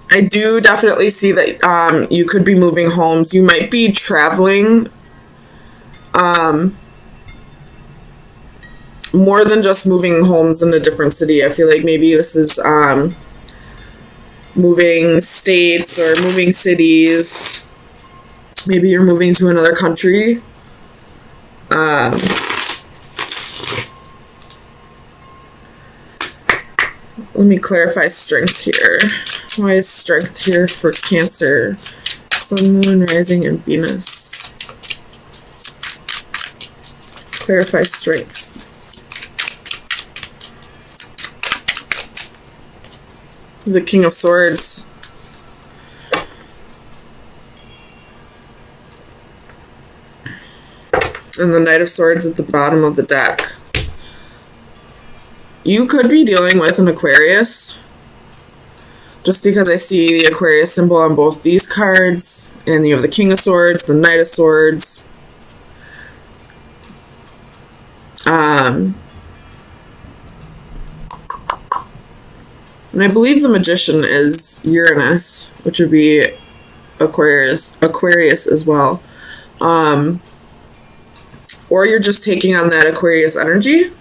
I do definitely see that you could be moving homes. You might be traveling more than just moving homes in a different city. I feel like maybe this is moving states or moving cities. Maybe you're moving to another country. Let me clarify strength here. Why is strength here for Cancer? Sun, Moon, Rising, and Venus. Clarify strength. The King of Swords. And the Knight of Swords at the bottom of the deck. You could be dealing with an Aquarius. Just because I see the Aquarius symbol on both these cards. And you have the King of Swords, the Knight of Swords. And I believe the Magician is Uranus, which would be Aquarius as well. Or you're just taking on that Aquarius energy.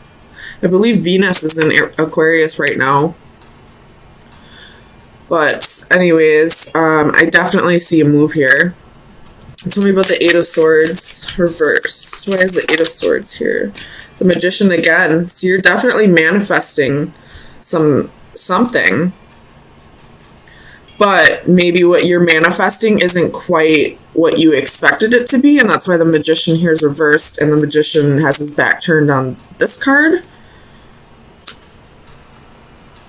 I believe Venus is in Aquarius right now. But anyways, I definitely see a move here. Tell me about the Eight of Swords reversed. Why is the Eight of Swords here? The Magician again. So you're definitely manifesting something. But maybe what you're manifesting isn't quite what you expected it to be, and that's why the Magician here is reversed, and the Magician has his back turned on this card.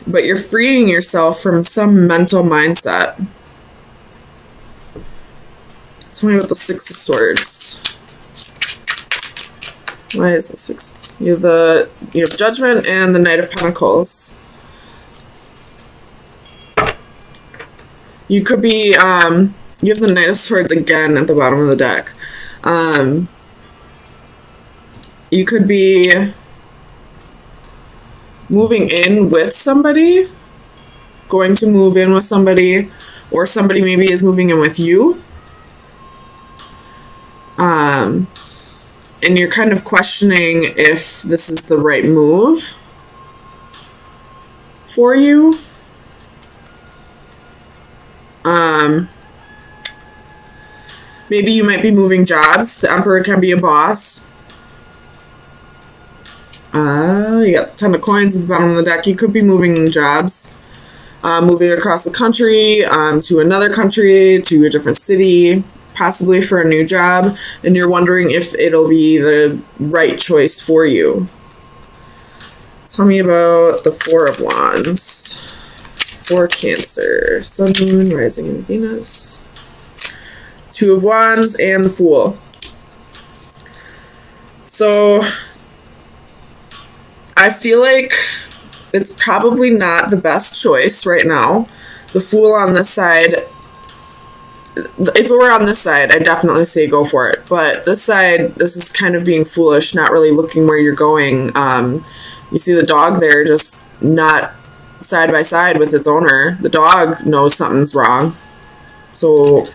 But you're freeing yourself from some mental mindset. Tell me about the Six of Swords. Why is the Six? You have Judgment and the Knight of Pentacles. You could be, you have the Knight of Swords again at the bottom of the deck. You could be moving in with somebody, going to move in with somebody, or somebody maybe is moving in with you. And you're kind of questioning if this is the right move for you. Maybe you might be moving jobs. The Emperor can be a boss. You got the Ten of Coins at the bottom of the deck. You could be moving jobs. Moving across the country, to another country, to a different city, possibly for a new job, and you're wondering if it'll be the right choice for you. Tell me about the Four of Wands for Cancer. Sun, Moon, Rising, and Venus. Two of Wands and the Fool. So I feel like it's probably not the best choice right now. The Fool on this side, if it were on this side, I'd definitely say go for it. But this side, this is kind of being foolish, not really looking where you're going. You see the dog there just not side by side with its owner. The dog knows something's wrong. So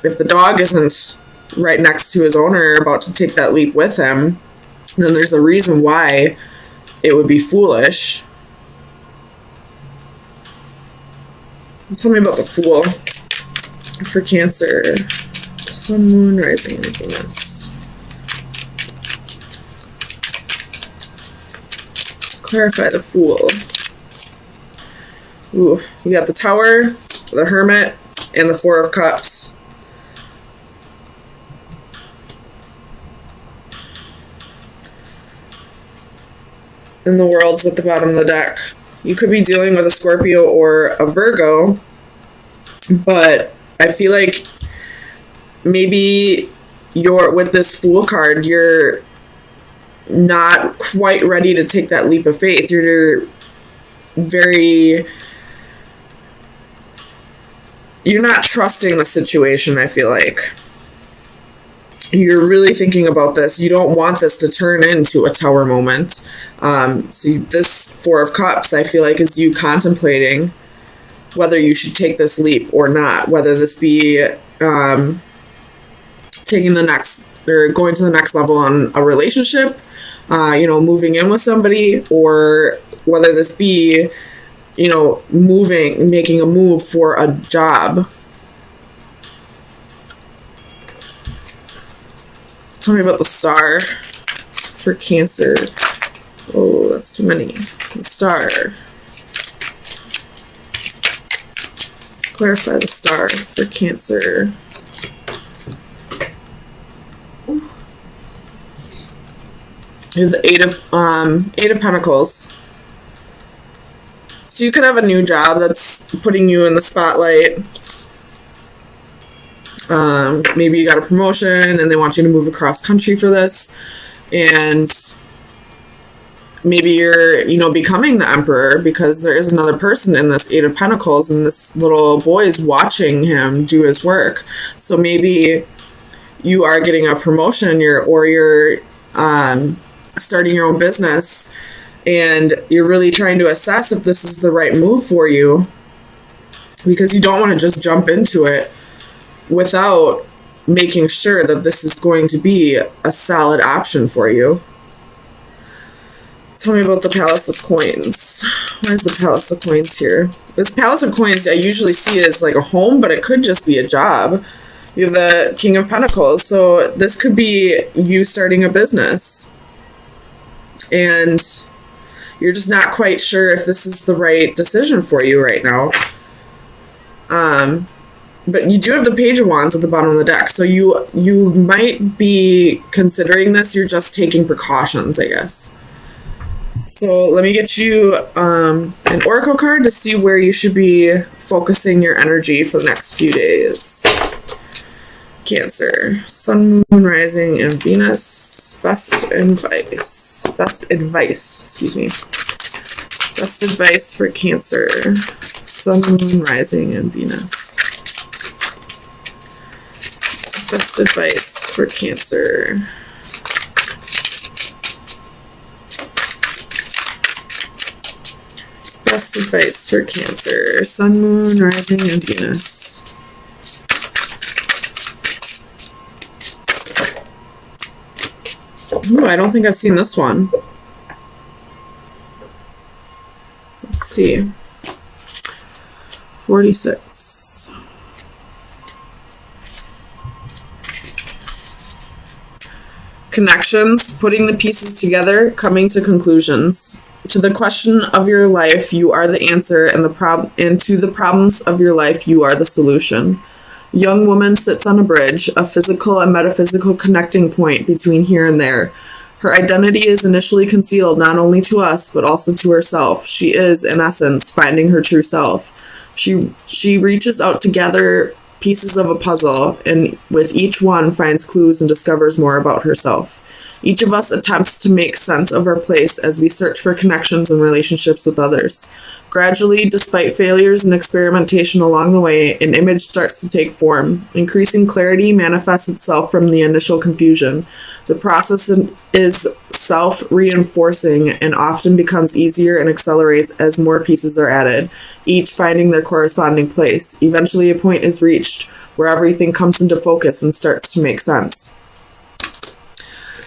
if the dog isn't right next to his owner about to take that leap with him, then there's a reason why it would be foolish. Tell me about the Fool for Cancer. Sun, Moon, Rising, and Venus. Clarify the Fool. Ooh, you got the Tower, the Hermit, and the Four of Cups. And the World's at the bottom of the deck. You could be dealing with a Scorpio or a Virgo, but I feel like maybe with this Fool card, you're not quite ready to take that leap of faith. You're not trusting the situation, I feel like. You're really thinking about this. You don't want this to turn into a Tower moment. So this Four of Cups, I feel like, is you contemplating whether you should take this leap or not, whether this be taking the next or going to the next level on a relationship, moving in with somebody, or whether this be, making a move for a job. Tell me about the star for Cancer. Oh, that's too many. The star. Clarify the star for Cancer. Here's the Eight of Pentacles. So you could have a new job that's putting you in the spotlight. Maybe you got a promotion and they want you to move across country for this, and maybe you're becoming the emperor because there is another person in this Eight of Pentacles, and this little boy is watching him do his work. So maybe you are getting a promotion, you're starting your own business, and you're really trying to assess if this is the right move for you, because you don't want to just jump into it without making sure that this is going to be a solid option for you. Tell me about the Palace of Coins. Why is the Palace of Coins here? This Palace of Coins I usually see as like a home, but it could just be a job. You have the King of Pentacles, so this could be you starting a business, and you're just not quite sure if this is the right decision for you right now. But you do have the Page of Wands at the bottom of the deck, so you might be considering this. You're just taking precautions, I guess. So let me get you an Oracle card to see where you should be focusing your energy for the next few days. Cancer, Sun, Moon, Rising, and Venus. Best advice, excuse me. Best advice for Cancer, Sun, Moon, Rising, and Venus. Best advice for Cancer. Best advice for Cancer, Sun, Moon, Rising, and Venus. Oh, I don't think I've seen this one. Let's see. 46. Connections, putting the pieces together, coming to conclusions. To the question of your life, you are the answer, and to the problems of your life, you are the solution. Young woman sits on a bridge, a physical and metaphysical connecting point between here and there. Her identity is initially concealed not only to us, but also to herself. She is, in essence, finding her true self. She reaches out to gather pieces of a puzzle, and with each one finds clues and discovers more about herself. Each of us attempts to make sense of our place as we search for connections and relationships with others. Gradually, despite failures and experimentation along the way, an image starts to take form. Increasing clarity manifests itself from the initial confusion. The process is self-reinforcing and often becomes easier and accelerates as more pieces are added, each finding their corresponding place. Eventually, a point is reached where everything comes into focus and starts to make sense.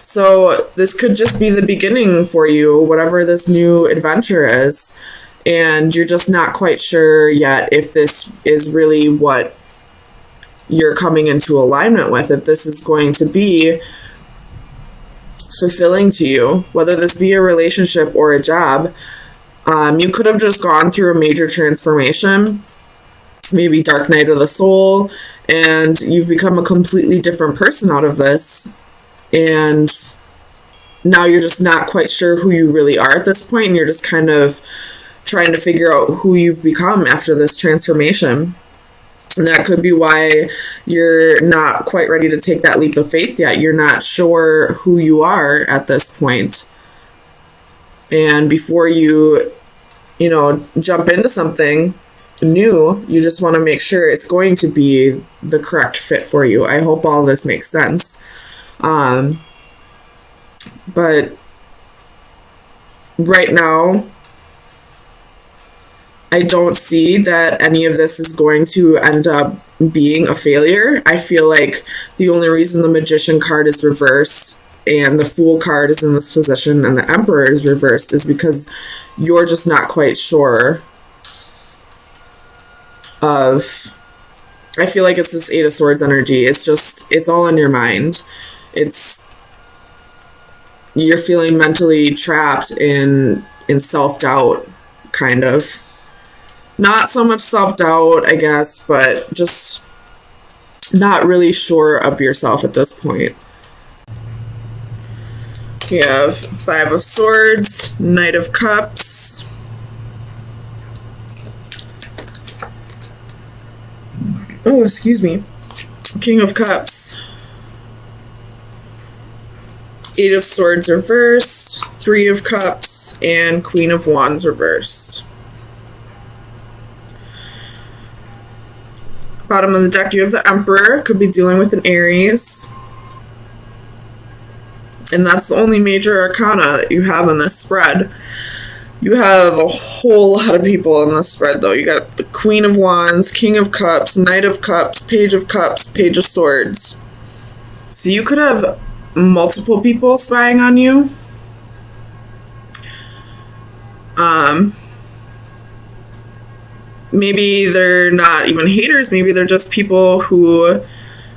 So this could just be the beginning for you, whatever this new adventure is, and you're just not quite sure yet if this is really what you're coming into alignment with, if this is going to be fulfilling to you, whether this be a relationship or a job. You could have just gone through a major transformation, maybe dark night of the soul, and you've become a completely different person out of this. And now you're just not quite sure who you really are at this point, and you're just kind of trying to figure out who you've become after this transformation. And that could be why you're not quite ready to take that leap of faith yet. You're not sure who you are at this point. And before you jump into something new, you just want to make sure it's going to be the correct fit for you. I hope all this makes sense. But right now, I don't see that any of this is going to end up being a failure. I feel like the only reason the Magician card is reversed and the Fool card is in this position and the Emperor is reversed is because you're just not quite sure of... I feel like it's this Eight of Swords energy. It's all in your mind. You're feeling mentally trapped in self-doubt, kind of. Not so much self-doubt, I guess, but just not really sure of yourself at this point. We have Five of Swords, Knight of Cups, oh, excuse me, King of Cups, Eight of Swords reversed, Three of Cups, and Queen of Wands reversed. Bottom of the deck, you have the Emperor. Could be dealing with an Aries. And that's the only major arcana that you have in this spread. You have a whole lot of people in this spread, though. You got the Queen of Wands, King of Cups, Knight of Cups, Page of Cups, Page of Swords. So you could have multiple people spying on you. Maybe they're not even haters. Maybe they're just people who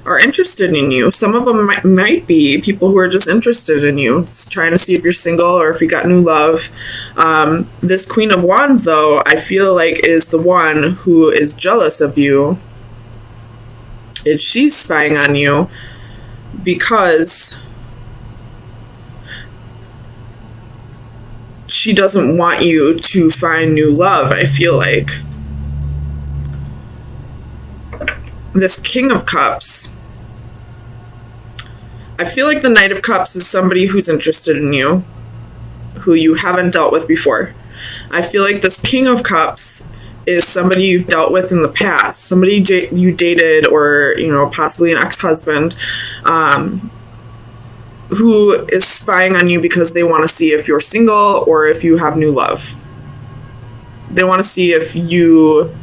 are interested in you. Some of them might be people who are just interested in you, just trying to see if you're single or if you got new love. This Queen of Wands, though, I feel like is the one who is jealous of you. She's spying on you because she doesn't want you to find new love, I feel like. This King of Cups, I feel like the Knight of Cups is somebody who's interested in you, who you haven't dealt with before. I feel like this King of Cups is somebody you've dealt with in the past, somebody you dated, or, you know, possibly an ex-husband, who is spying on you because they want to see if you're single or if you have new love. They want to see if you...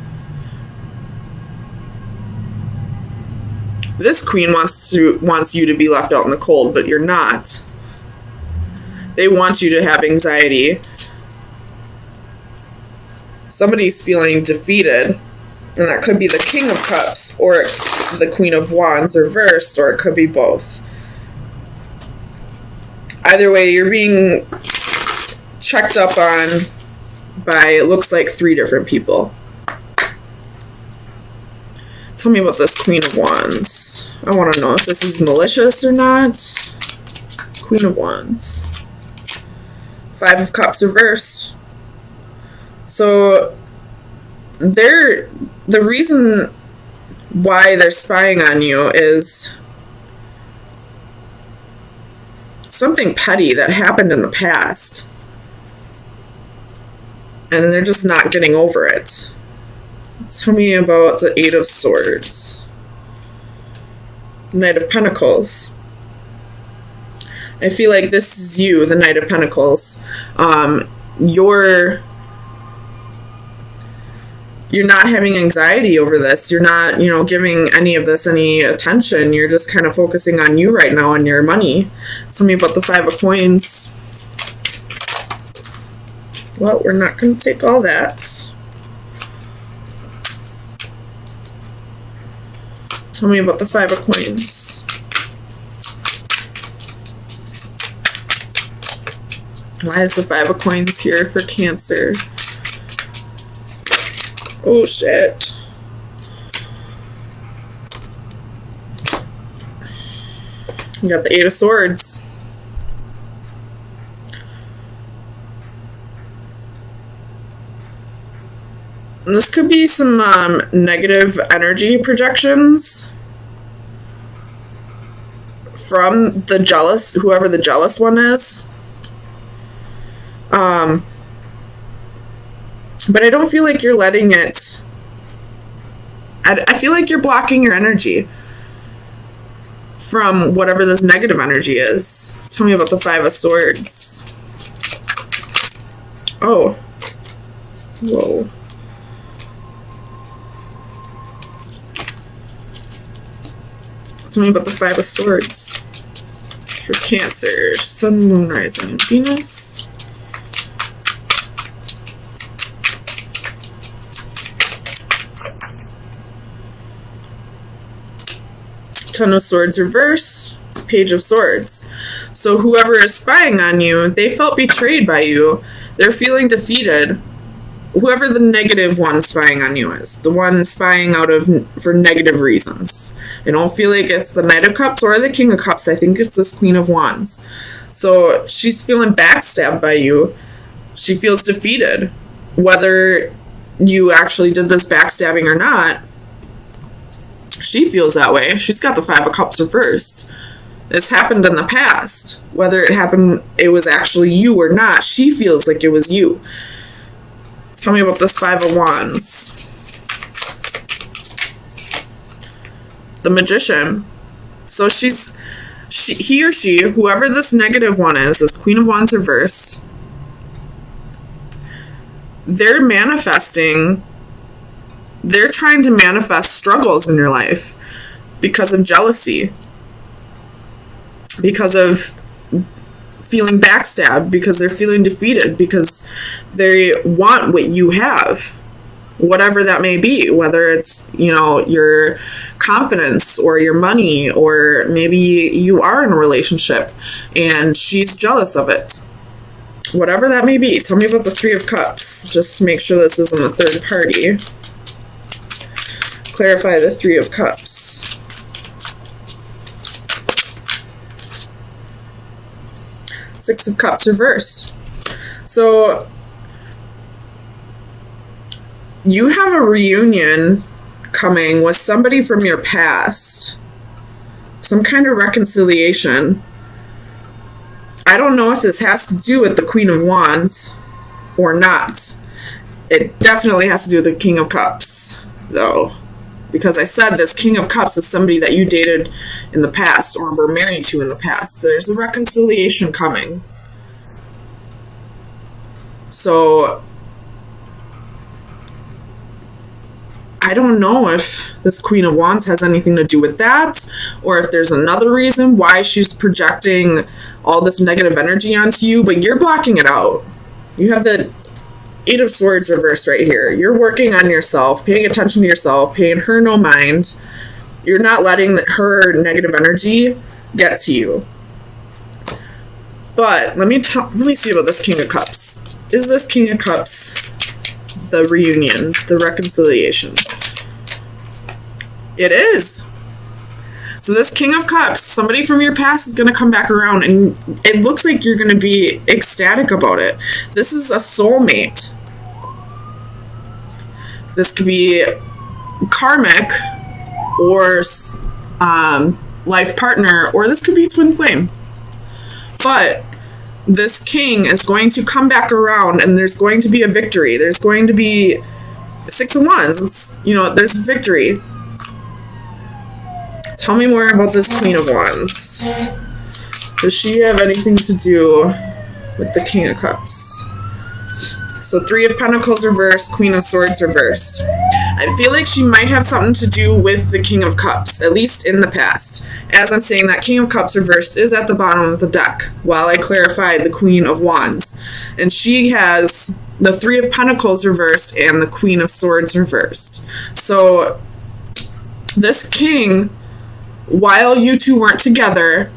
This queen wants you to be left out in the cold, but you're not. They want you to have anxiety. Somebody's feeling defeated, and that could be the King of Cups or the Queen of Wands reversed, or it could be both. Either way, you're being checked up on by, it looks like, 3 different people. Tell me about this Queen of Wands. I want to know if this is malicious or not. Queen of Wands. Five of Cups reversed. So, the reason why they're spying on you is something petty that happened in the past. And they're just not getting over it. Tell me about the Eight of Swords. Knight of Pentacles. I feel like this is you, the Knight of Pentacles. You're not having anxiety over this. You're not, you know, giving any of this any attention. You're just kind of focusing on you right now and your money. Tell me about the Five of Coins. Well, we're not going to take all that. Tell me about the Five of Coins. Why is the Five of Coins here for Cancer? Oh, shit. You got the Eight of Swords. And this could be some negative energy projections from the jealous, whoever the jealous one is. But I don't feel like you're letting it... I feel like you're blocking your energy from whatever this negative energy is. Tell me about the Five of Swords. Oh. Whoa. Tell me about the Five of Swords for Cancer, Sun, Moon, Rising, and Venus. Ten of Swords reversed, Page of Swords. So whoever is spying on you, they felt betrayed by you. They're feeling defeated. Whoever the negative one spying on you is, the one spying for negative reasons. I don't feel like it's the Knight of Cups or the King of Cups. I think it's this Queen of Wands. So she's feeling backstabbed by you. She feels defeated. Whether you actually did this backstabbing or not, she feels that way. She's got the Five of Cups reversed. This happened in the past. Whether it was actually you or not, she feels like it was you. Tell me about this Five of Wands. The Magician. So he or she, whoever this negative one is, this Queen of Wands reversed, they're trying to manifest struggles in your life because of jealousy, because of feeling backstabbed, because they're feeling defeated, because they want what you have, whatever that may be, whether it's, your confidence or your money, or maybe you are in a relationship and she's jealous of it. Whatever that may be. Tell me about the Three of Cups. Just to make sure this isn't a third party. Clarify the Three of Cups. Six of Cups reversed. So you have a reunion coming with somebody from your past. Some kind of reconciliation. I don't know if this has to do with the Queen of Wands or not. It definitely has to do with the King of Cups, though. Because I said this King of Cups is somebody that you dated in the past or were married to in the past. There's a reconciliation coming. So I don't know if this Queen of Wands has anything to do with that, or if there's another reason why she's projecting all this negative energy onto you, but you're blocking it out. You have the Eight of Swords reversed right here. You're working on yourself, paying attention to yourself, paying her no mind. You're not letting her negative energy get to you. But let me see about this King of Cups. Is this King of Cups the reunion, the reconciliation? It is. So this King of Cups, somebody from your past is going to come back around, and it looks like you're going to be ecstatic about it. This is a soulmate. This could be karmic or life partner, or this could be twin flame. But this king is going to come back around, and there's going to be a victory. There's going to be Six of Wands. There's a victory. Tell me more about this Queen of Wands. Does she have anything to do with the King of Cups? So Three of Pentacles reversed, Queen of Swords reversed. I feel like she might have something to do with the King of Cups, at least in the past. As I'm saying, that King of Cups reversed is at the bottom of the deck, while I clarified the Queen of Wands. And she has the Three of Pentacles reversed and the Queen of Swords reversed. So this king, while you two weren't together,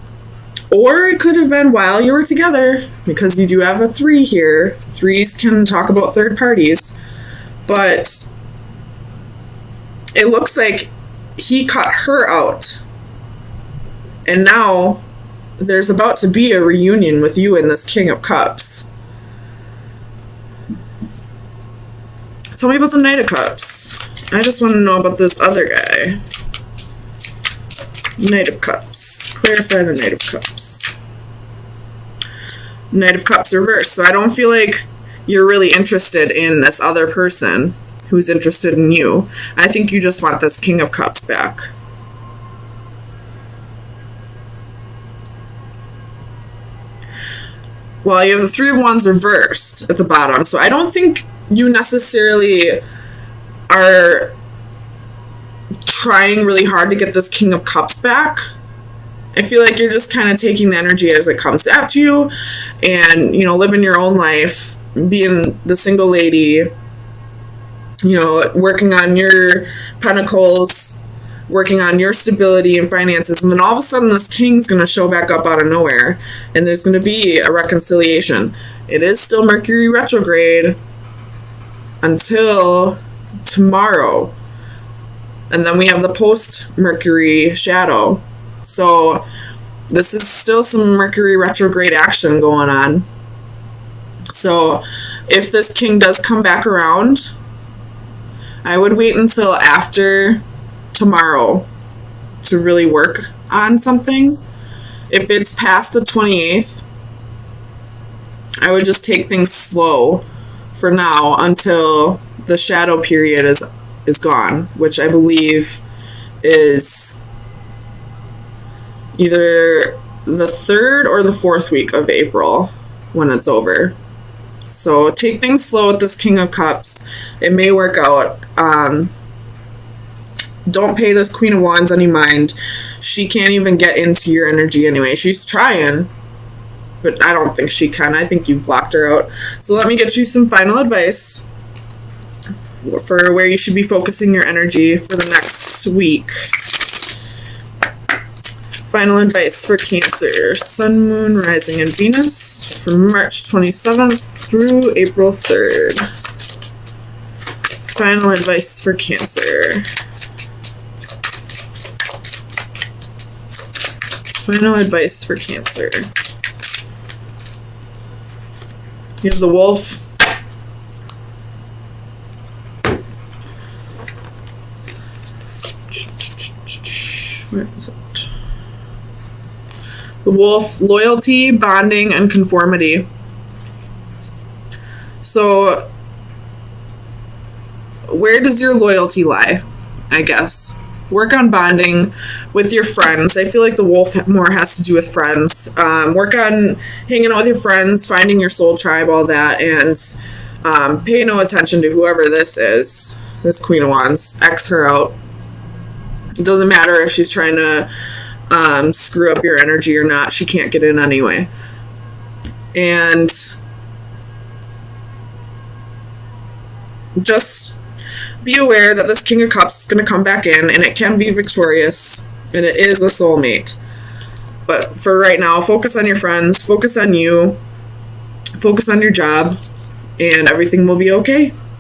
or it could have been while you were together, because you do have a 3 here. 3s can talk about third parties. But it looks like he cut her out. And now there's about to be a reunion with you and this King of Cups. Tell me about the Knight of Cups. I just want to know about this other guy. Knight of Cups. Clarify the Knight of Cups. Knight of Cups reversed. So I don't feel like you're really interested in this other person who's interested in you. I think you just want this King of Cups back. Well, you have the Three of Wands reversed at the bottom. So I don't think you necessarily are trying really hard to get this King of Cups back. I feel like you're just kind of taking the energy as it comes at you and, living your own life, being the single lady, working on your pentacles, working on your stability and finances. And then all of a sudden this king's going to show back up out of nowhere and there's going to be a reconciliation. It is still Mercury retrograde until tomorrow. And then we have the post-Mercury shadow. So this is still some Mercury retrograde action going on. So if this king does come back around, I would wait until after tomorrow to really work on something. If it's past the 28th, I would just take things slow for now until the shadow period is gone, which I believe is either the 3rd or the 4th week of April when it's over. So take things slow with this King of Cups. It may work out. Don't pay this Queen of Wands any mind. She can't even get into your energy anyway. She's trying, but I don't think she can. I think you've blocked her out. So let me get you some final advice for where you should be focusing your energy for the next week. Final advice for Cancer, Sun, Moon, Rising, and Venus from March 27th through April 3rd. Final advice for Cancer. Final advice for Cancer. You have the Wolf. Where is it? The Wolf, loyalty, bonding, and conformity. So, where does your loyalty lie? I guess. Work on bonding with your friends. I feel like the Wolf more has to do with friends. Work on hanging out with your friends, finding your soul tribe, all that, and pay no attention to whoever this is. This Queen of Wands. X her out. It doesn't matter if she's trying to screw up your energy or not. She can't get in anyway. And just be aware that this King of Cups is going to come back in, and it can be victorious, and it is a soulmate. But for right now, focus on your friends, focus on you, focus on your job, and everything will be okay.